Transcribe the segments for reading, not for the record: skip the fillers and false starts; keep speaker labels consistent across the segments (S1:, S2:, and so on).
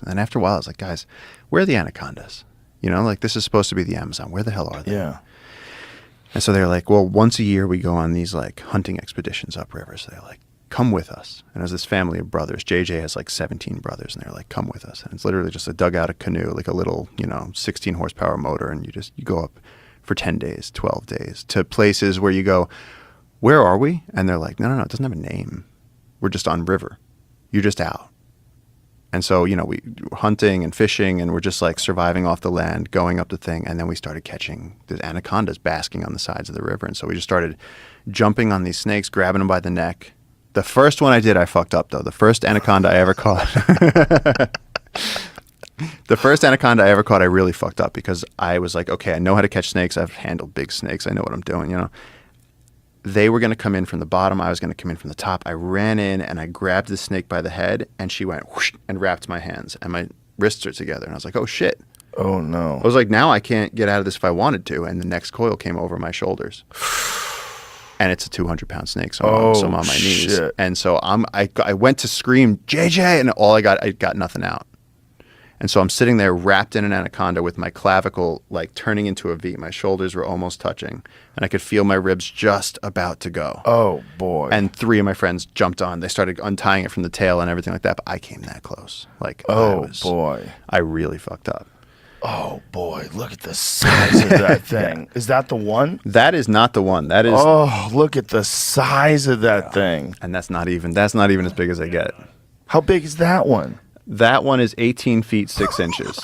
S1: And then after a while, I was like, guys, where are the anacondas? You know, like this is supposed to be the Amazon. Where the hell are they?
S2: Yeah.
S1: And so they're like, well, once a year we go on these like hunting expeditions upriver. So they're like, come with us. And there's this family of brothers. JJ has like 17 brothers, and they're like, come with us. And it's literally just a dugout, a canoe, like a little, 16 horsepower motor. And you go up for 10 days, 12 days to places where you go, where are we? And they're like, no, it doesn't have a name. We're just on river. You're just out. And so, we were hunting and fishing, and we're just like surviving off the land, going up the thing. And then we started catching the anacondas basking on the sides of the river. And so we just started jumping on these snakes, grabbing them by the neck. The first one I did, I fucked up though. The first anaconda I ever caught. I really fucked up because I was like, okay, I know how to catch snakes. I've handled big snakes. I know what I'm doing, They were going to come in from the bottom. I was going to come in from the top. I ran in and I grabbed the snake by the head, and she went whoosh and wrapped my hands, and my wrists are together. And I was like, oh, shit.
S2: Oh, no.
S1: I was like, now I can't get out of this if I wanted to. And the next coil came over my shoulders. And it's a 200-pound snake, so I'm on my knees.
S2: Shit.
S1: And so I went to scream, JJ, and I got nothing out. And so I'm sitting there wrapped in an anaconda with my clavicle like turning into a V. My shoulders were almost touching, and I could feel my ribs just about to go.
S2: Oh, boy.
S1: And 3 of my friends jumped on. They started untying it from the tail and everything like that, but I came that close. Like,
S2: boy.
S1: I really fucked up.
S2: Oh, boy. Look at the size of that thing. Yeah. Is that the one?
S1: That is not the one. That is.
S2: Oh, look at the size of that thing.
S1: And that's not even as big as I get.
S2: How big is that one?
S1: That one is 18 feet 6 inches.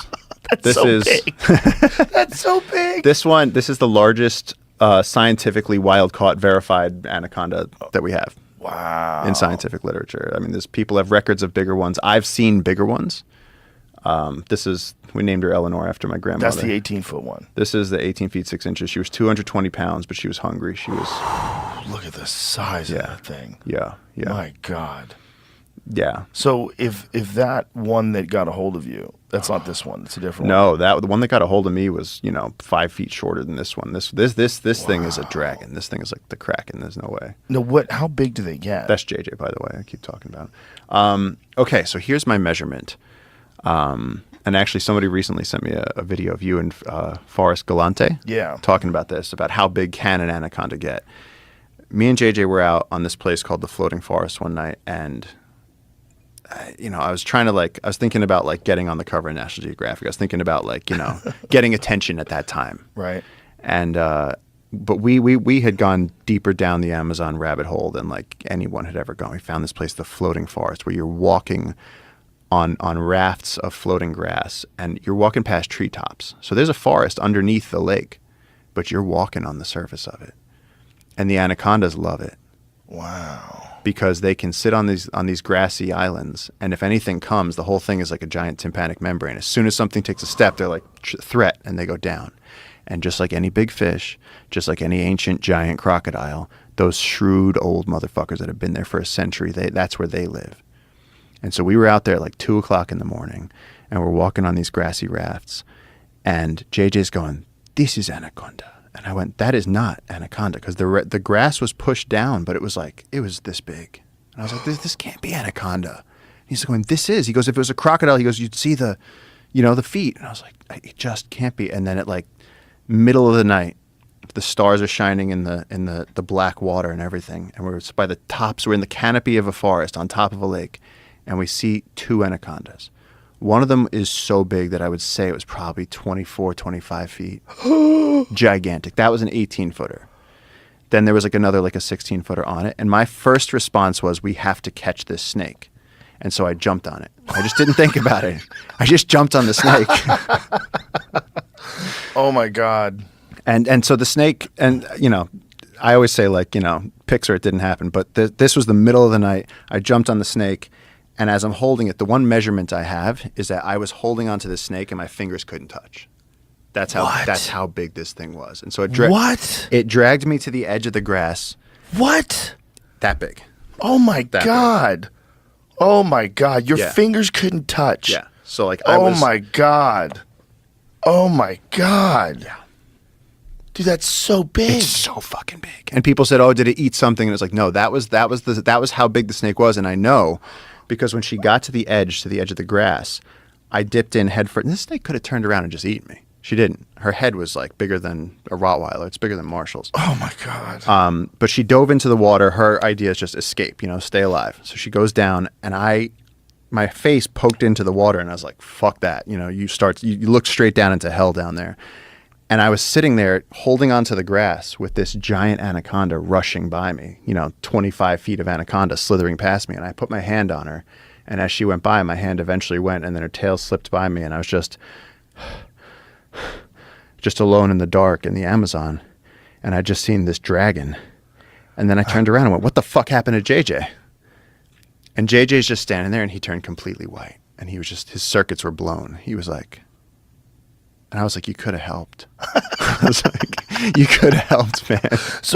S2: Big. That's so big.
S1: This is the largest scientifically wild-caught verified anaconda that we have.
S2: Wow.
S1: In scientific literature. I mean, people have records of bigger ones. I've seen bigger ones. We named her Eleanor after my grandmother.
S2: That's the 18-foot one.
S1: This is the 18 feet 6 inches. She was 220 pounds, but she was hungry. She was.
S2: Look at the size of that thing.
S1: Yeah.
S2: My God.
S1: Yeah.
S2: So if that one that got a hold of you, that's not this one. It's a different
S1: No,
S2: one.
S1: the one that got a hold of me was 5 feet shorter than this one. This thing is a dragon. This thing is like the Kraken. There's no way.
S2: No, how big do they get?
S1: That's JJ, by the way. I keep talking about it. Okay, so here's my measurement. And actually, somebody recently sent me a video of you and Forrest Galante.
S2: Yeah. Talking
S1: about this, about how big can an anaconda get. Me and JJ were out on this place called the Floating Forest one night, and I was thinking about getting on the cover of National Geographic. I was thinking about getting attention at that time.
S2: Right.
S1: And but we had gone deeper down the Amazon rabbit hole than anyone had ever gone. We found this place, the Floating Forest, where you're walking on rafts of floating grass, and you're walking past treetops. So there's a forest underneath the lake, but you're walking on the surface of it. And the anacondas love it.
S2: Wow.
S1: Because they can sit on these grassy islands, and if anything comes, the whole thing is like a giant tympanic membrane. As soon as something takes a step, they're like, threat, and they go down. And just like any big fish, just like any ancient giant crocodile, those shrewd old motherfuckers that have been there for a century, that's where they live. And so we were out there 2 o'clock in the morning, and we're walking on these grassy rafts, and JJ's going, this is anaconda. And I went, that is not anaconda, because the grass was pushed down, but it was this big. And I was like, this can't be anaconda. And he's going, this is. He goes, if it was a crocodile, he goes, you'd see the feet. And I was like, it just can't be. And then at middle of the night, the stars are shining in the black water and everything, and we're by the tops. We're in the canopy of a forest on top of a lake, and we see 2 anacondas. One of them is so big that I would say it was probably 24, 25 feet. Gigantic. That was an 18-footer. Then there was another a 16-footer on it. And my first response was, we have to catch this snake. And so I jumped on it. I just didn't think about it. I just jumped on the snake.
S2: Oh, my God.
S1: And so the snake, and, I always say Pixar, it didn't happen. But this was the middle of the night. I jumped on the snake. And as I'm holding it, the one measurement I have is that I was holding onto the snake and my fingers couldn't touch. That's how big this thing was. And so it dragged me to the edge of the grass.
S2: What?
S1: That big.
S2: Oh my God. Big. Oh my God. Your fingers couldn't touch.
S1: Yeah. So
S2: my God. Oh my God.
S1: Yeah.
S2: Dude, that's so big.
S1: It's so fucking big. And people said, "Oh, did it eat something?" And it's like, no, that was how big the snake was. And I know, because when she got to the edge of the grass, I dipped in head first. And this snake could have turned around and just eaten me. She didn't. Her head was like bigger than a Rottweiler. It's bigger than Marshall's.
S2: Oh my God.
S1: But she dove into the water. Her idea is just escape, stay alive. So she goes down, and my face poked into the water, and I was like, fuck that. You look straight down into hell down there. And I was sitting there holding onto the grass with this giant anaconda rushing by me, 25 feet of anaconda slithering past me. And I put my hand on her. And as she went by, my hand eventually went, and then her tail slipped by me. And I was just alone in the dark in the Amazon. And I'd just seen this dragon. And then I turned around and went, what the fuck happened to JJ? And JJ's just standing there, and he turned completely white. And he was his circuits were blown. He was like, and I was like, you could have helped. I was like, you could have helped, man.
S2: So